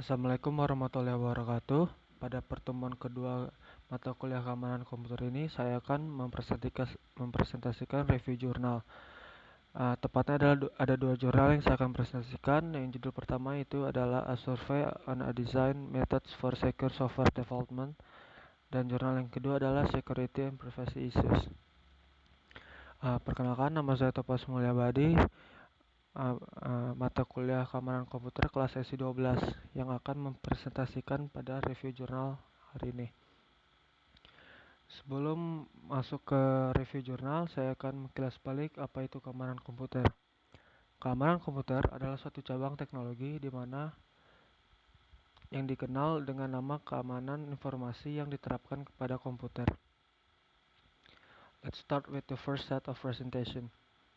Assalamualaikum warahmatullahi wabarakatuh. Pada pertemuan kedua mata kuliah keamanan komputer ini, saya akan mempresentasikan review jurnal. Tepatnya ada dua jurnal yang saya akan presentasikan. Yang judul pertama itu adalah A Survey on a Design Methods for Secure Software Development, dan jurnal yang kedua adalah Security and Privacy Issues. Perkenalkan, nama saya Topas Mulyabadi, mata kuliah keamanan komputer kelas sesi 12 yang akan mempresentasikan pada review jurnal hari ini. Sebelum masuk ke review jurnal, saya akan mengkilas balik apa itu keamanan komputer. Keamanan komputer adalah suatu cabang teknologi di mana yang dikenal dengan nama keamanan informasi yang diterapkan kepada komputer. Let's start with the first set of presentation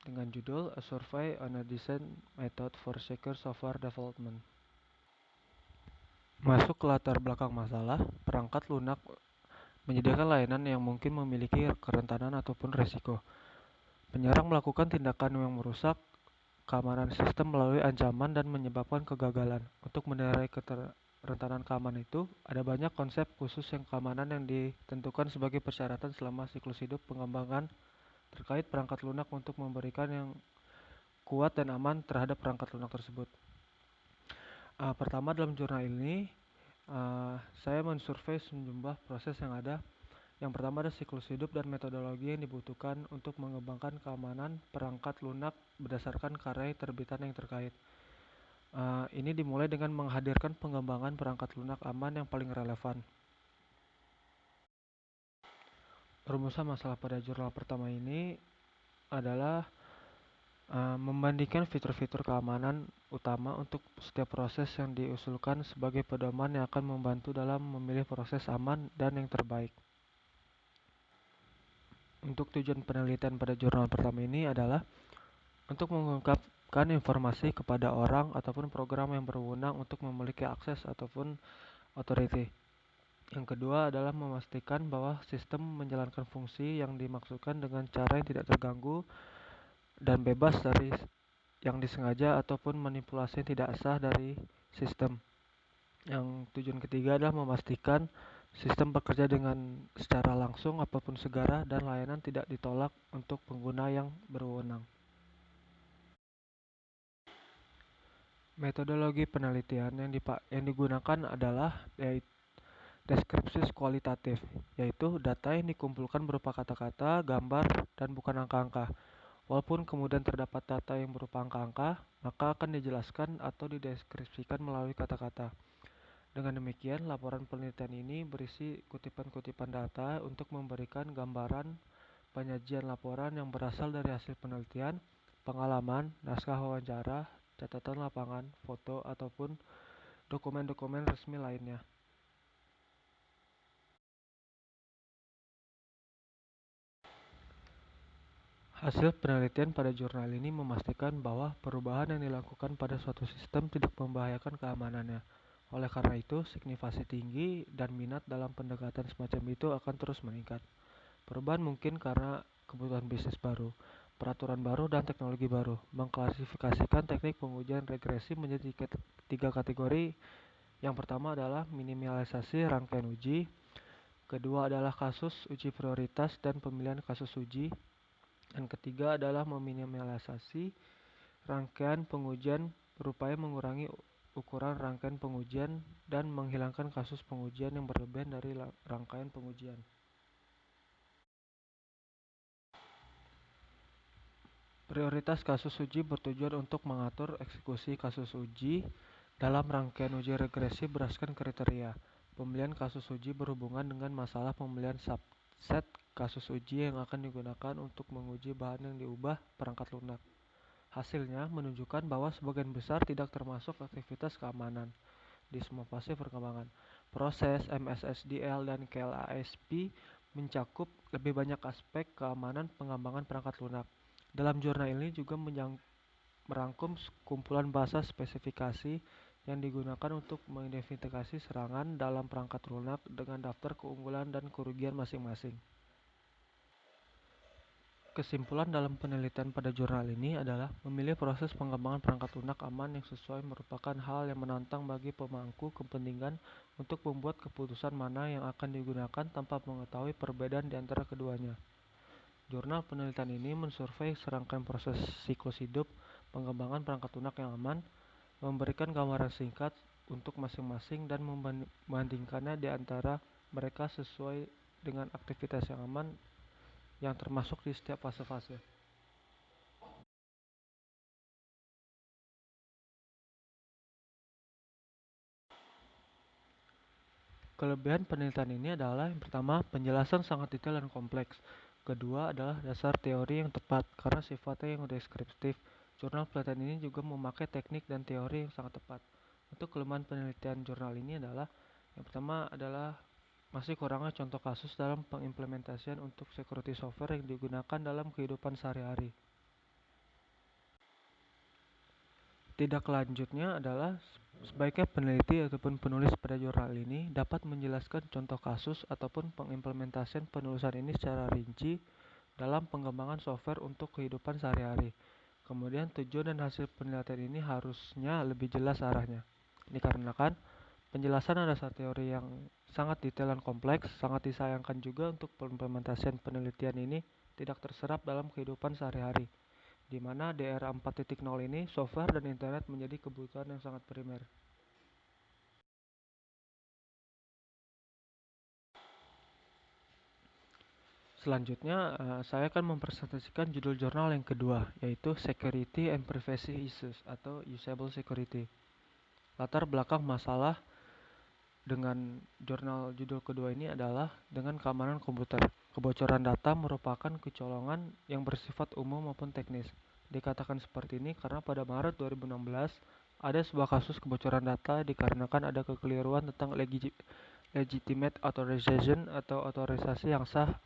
dengan judul A Survey on a Design Method for Secure Software Development. Masuk ke latar belakang masalah, perangkat lunak menyediakan layanan yang mungkin memiliki kerentanan ataupun risiko. Penyerang melakukan tindakan yang merusak keamanan sistem melalui ancaman dan menyebabkan kegagalan. Untuk menilai kerentanan keamanan itu, ada banyak konsep khusus keamanan yang ditentukan sebagai persyaratan selama siklus hidup pengembangan terkait perangkat lunak untuk memberikan yang kuat dan aman terhadap perangkat lunak tersebut. Pertama, dalam jurnal ini saya mensurvei sejumlah proses yang ada. Yang pertama ada siklus hidup dan metodologi yang dibutuhkan untuk mengembangkan keamanan perangkat lunak berdasarkan karya terbitan yang terkait. Ini dimulai dengan menghadirkan pengembangan perangkat lunak aman yang paling relevan. Rumusan masalah pada jurnal pertama ini adalah membandingkan fitur-fitur keamanan utama untuk setiap proses yang diusulkan sebagai pedoman yang akan membantu dalam memilih proses aman dan yang terbaik. Untuk tujuan penelitian pada jurnal pertama ini adalah untuk mengungkapkan informasi kepada orang ataupun program yang berwenang untuk memiliki akses ataupun authority. Yang kedua adalah memastikan bahwa sistem menjalankan fungsi yang dimaksudkan dengan cara yang tidak terganggu dan bebas dari yang disengaja ataupun manipulasi yang tidak sah dari sistem. Yang tujuan ketiga adalah memastikan sistem bekerja dengan secara langsung apapun segala dan layanan tidak ditolak untuk pengguna yang berwenang. Metodologi penelitian yang digunakan adalah deskripsi kualitatif, yaitu data yang dikumpulkan berupa kata-kata, gambar, dan bukan angka-angka. Walaupun kemudian terdapat data yang berupa angka-angka, maka akan dijelaskan atau dideskripsikan melalui kata-kata. Dengan demikian, laporan penelitian ini berisi kutipan-kutipan data untuk memberikan gambaran penyajian laporan yang berasal dari hasil penelitian, pengalaman, naskah wawancara, catatan lapangan, foto, ataupun dokumen-dokumen resmi lainnya. Hasil penelitian pada jurnal ini memastikan bahwa perubahan yang dilakukan pada suatu sistem tidak membahayakan keamanannya. Oleh karena itu, signifikansi tinggi dan minat dalam pendekatan semacam itu akan terus meningkat. Perubahan mungkin karena kebutuhan bisnis baru, peraturan baru, dan teknologi baru. Mengklasifikasikan teknik pengujian regresi menjadi 3 kategori. Yang pertama adalah minimalisasi rangkaian uji. Kedua adalah kasus uji prioritas dan pemilihan kasus uji. Dan ketiga adalah meminimalisasi rangkaian pengujian berupaya mengurangi ukuran rangkaian pengujian dan menghilangkan kasus pengujian yang berlebihan dari rangkaian pengujian. Prioritas kasus uji bertujuan untuk mengatur eksekusi kasus uji dalam rangkaian uji regresi berdasarkan kriteria. Pemilihan kasus uji berhubungan dengan masalah pemilihan subset kasus uji yang akan digunakan untuk menguji bahan yang diubah perangkat lunak. Hasilnya menunjukkan bahwa sebagian besar tidak termasuk aktivitas keamanan di semua fase perkembangan. Proses MSSDL dan KLASP mencakup lebih banyak aspek keamanan pengembangan perangkat lunak. Dalam jurnal ini juga merangkum kumpulan bahasa spesifikasi yang digunakan untuk mengidentifikasi serangan dalam perangkat lunak dengan daftar keunggulan dan kerugian masing-masing. Kesimpulan dalam penelitian pada jurnal ini adalah memilih proses pengembangan perangkat lunak aman yang sesuai merupakan hal yang menantang bagi pemangku kepentingan untuk membuat keputusan mana yang akan digunakan tanpa mengetahui perbedaan di antara keduanya. Jurnal penelitian ini mensurvei serangkaian proses siklus hidup pengembangan perangkat lunak yang aman, memberikan gambaran singkat untuk masing-masing dan membandingkannya di antara mereka sesuai dengan aktivitas yang aman yang termasuk di setiap fase-fase. Kelebihan penelitian ini adalah yang pertama, penjelasan sangat detail dan kompleks. Kedua adalah dasar teori yang tepat karena sifatnya yang deskriptif. Jurnal penelitian ini juga memakai teknik dan teori yang sangat tepat. Untuk kelemahan penelitian jurnal ini adalah yang pertama adalah masih kurangnya contoh kasus dalam pengimplementasian untuk security software yang digunakan dalam kehidupan sehari-hari. Tindak lanjutnya adalah sebaiknya peneliti ataupun penulis pada jurnal ini dapat menjelaskan contoh kasus ataupun pengimplementasian penulisan ini secara rinci dalam pengembangan software untuk kehidupan sehari-hari. Kemudian tujuan dan hasil penelitian ini harusnya lebih jelas arahnya. Dikarenakan penjelasan dasar teori yang sangat detail dan kompleks, sangat disayangkan juga untuk pengimplementasian penelitian ini tidak terserap dalam kehidupan sehari-hari, di mana di era 4.0 ini software dan internet menjadi kebutuhan yang sangat primer. Selanjutnya, saya akan mempresentasikan judul jurnal yang kedua, yaitu Security and Privacy Issues atau Usable Security. Latar belakang masalah dengan jurnal judul kedua ini adalah dengan keamanan komputer. Kebocoran data merupakan kecolongan yang bersifat umum maupun teknis. Dikatakan seperti ini karena pada Maret 2016 ada sebuah kasus kebocoran data dikarenakan ada kekeliruan tentang legitimate authorization atau otorisasi yang sah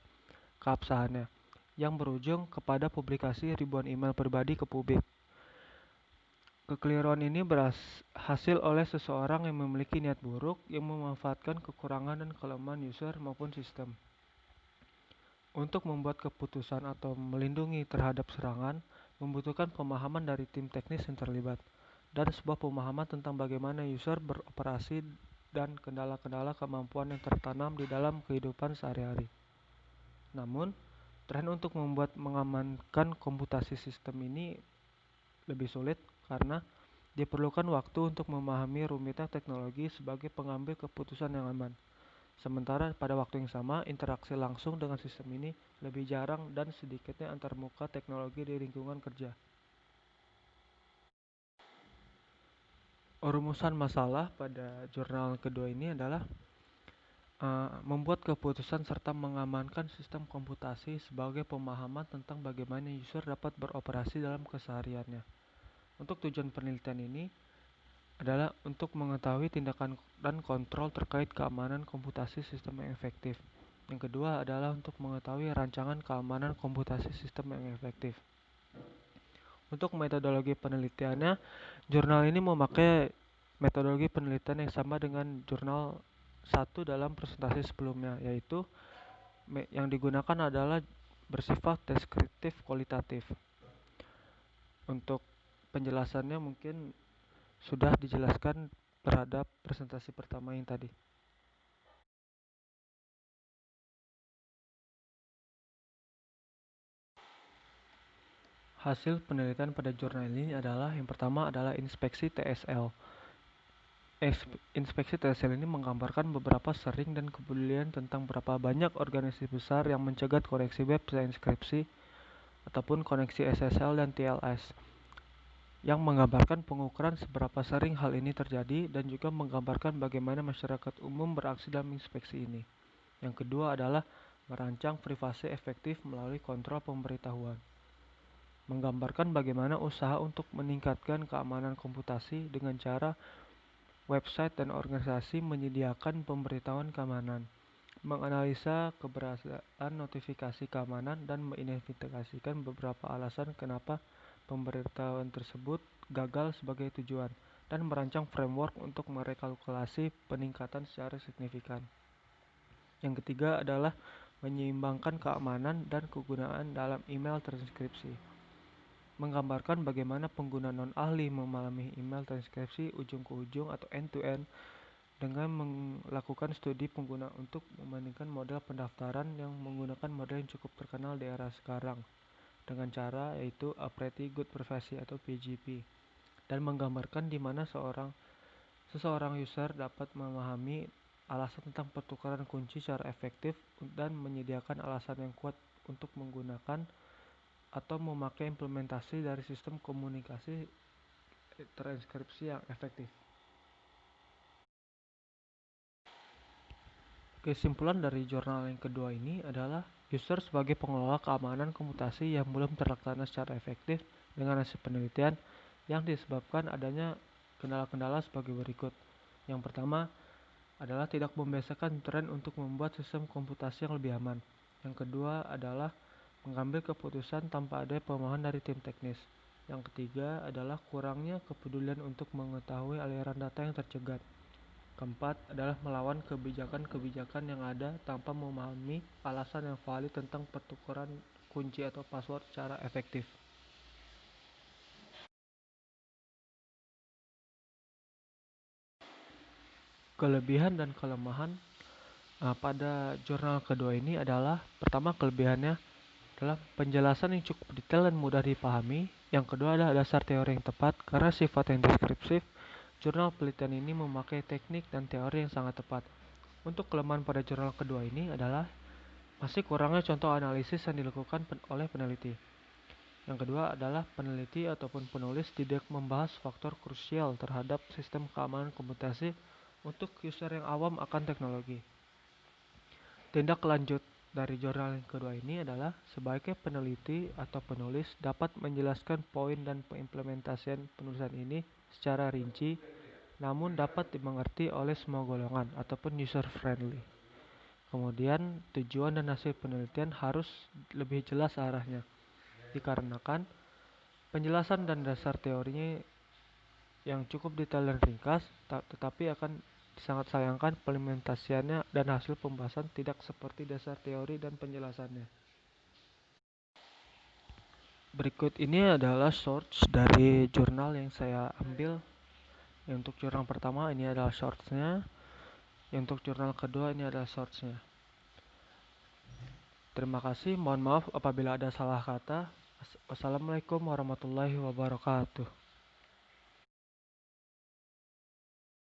keabsahannya, yang berujung kepada publikasi ribuan email pribadi ke publik. Kekeliruan ini berhasil oleh seseorang yang memiliki niat buruk yang memanfaatkan kekurangan dan kelemahan user maupun sistem. Untuk membuat keputusan atau melindungi terhadap serangan, membutuhkan pemahaman dari tim teknis yang terlibat, dan sebuah pemahaman tentang bagaimana user beroperasi dan kendala-kendala kemampuan yang tertanam di dalam kehidupan sehari-hari. Namun, tren untuk membuat mengamankan komputasi sistem ini lebih sulit karena diperlukan waktu untuk memahami rumitnya teknologi sebagai pengambil keputusan yang aman. Sementara pada waktu yang sama, interaksi langsung dengan sistem ini lebih jarang dan sedikitnya antarmuka teknologi di lingkungan kerja. Rumusan masalah pada jurnal kedua ini adalah membuat keputusan serta mengamankan sistem komputasi sebagai pemahaman tentang bagaimana user dapat beroperasi dalam kesehariannya. Untuk tujuan penelitian ini adalah untuk mengetahui tindakan dan kontrol terkait keamanan komputasi sistem yang efektif. Yang kedua adalah untuk mengetahui rancangan keamanan komputasi sistem yang efektif. Untuk metodologi penelitiannya, jurnal ini memakai metodologi penelitian yang sama dengan jurnal 1 dalam presentasi sebelumnya, yaitu yang digunakan adalah bersifat deskriptif kualitatif. Untuk penjelasannya mungkin sudah dijelaskan terhadap presentasi pertama yang tadi. Hasil penelitian pada jurnal ini adalah yang pertama adalah inspeksi TSL. Inspeksi TSL ini menggambarkan beberapa sering dan kepedulian tentang berapa banyak organisasi besar yang mencegat koneksi web enkripsi ataupun koneksi SSL dan TLS, yang menggambarkan pengukuran seberapa sering hal ini terjadi dan juga menggambarkan bagaimana masyarakat umum beraksi dalam inspeksi ini. Yang kedua adalah merancang privasi efektif melalui kontrol pemberitahuan, menggambarkan bagaimana usaha untuk meningkatkan keamanan komputasi dengan cara website dan organisasi menyediakan pemberitahuan keamanan, menganalisa keberadaan notifikasi keamanan dan mengidentifikasikan beberapa alasan kenapa pemberitahuan tersebut gagal sebagai tujuan, dan merancang framework untuk merekalkulasi peningkatan secara signifikan. Yang ketiga adalah menyeimbangkan keamanan dan kegunaan dalam email transkripsi, menggambarkan bagaimana pengguna non-ahli memahami email transkripsi ujung ke ujung atau end-to-end dengan melakukan studi pengguna untuk membandingkan model pendaftaran yang menggunakan model yang cukup terkenal di era sekarang dengan cara yaitu A Pretty Good Privacy atau PGP, dan menggambarkan di mana seseorang user dapat memahami alasan tentang pertukaran kunci secara efektif dan menyediakan alasan yang kuat untuk menggunakan atau memakai implementasi dari sistem komunikasi transkripsi yang efektif. Kesimpulan dari jurnal yang kedua ini adalah user sebagai pengelola keamanan komputasi yang belum terlaksana secara efektif dengan hasil penelitian yang disebabkan adanya kendala-kendala sebagai berikut. Yang pertama adalah tidak membiasakan tren untuk membuat sistem komputasi yang lebih aman. Yang kedua adalah mengambil keputusan tanpa ada pemahaman dari tim teknis. Yang ketiga adalah kurangnya kepedulian untuk mengetahui aliran data yang tercegat. Keempat adalah melawan kebijakan-kebijakan yang ada tanpa memahami alasan yang valid tentang pertukaran kunci atau password secara efektif. Kelebihan dan kelemahan pada jurnal kedua ini adalah, pertama, kelebihannya adalah penjelasan yang cukup detail dan mudah dipahami. Yang kedua adalah dasar teori yang tepat. Karena sifat yang deskriptif, jurnal penelitian ini memakai teknik dan teori yang sangat tepat. Untuk kelemahan pada jurnal kedua ini adalah masih kurangnya contoh analisis yang dilakukan oleh peneliti. Yang kedua adalah peneliti ataupun penulis tidak membahas faktor krusial terhadap sistem keamanan komputasi untuk user yang awam akan teknologi. Tindak lanjut dari jurnal yang kedua ini adalah sebaiknya peneliti atau penulis dapat menjelaskan poin dan pengimplementasian penulisan ini secara rinci, namun dapat dimengerti oleh semua golongan ataupun user friendly. Kemudian tujuan dan hasil penelitian harus lebih jelas arahnya, dikarenakan penjelasan dan dasar teorinya yang cukup detail dan ringkas, tetapi akan sangat sayangkan implementasiannya dan hasil pembahasan tidak seperti dasar teori dan penjelasannya. Berikut ini adalah source dari jurnal yang saya ambil. Untuk jurnal pertama ini adalah source-nya. Untuk jurnal kedua ini adalah source-nya. Terima kasih, mohon maaf apabila ada salah kata. Wassalamualaikum warahmatullahi wabarakatuh.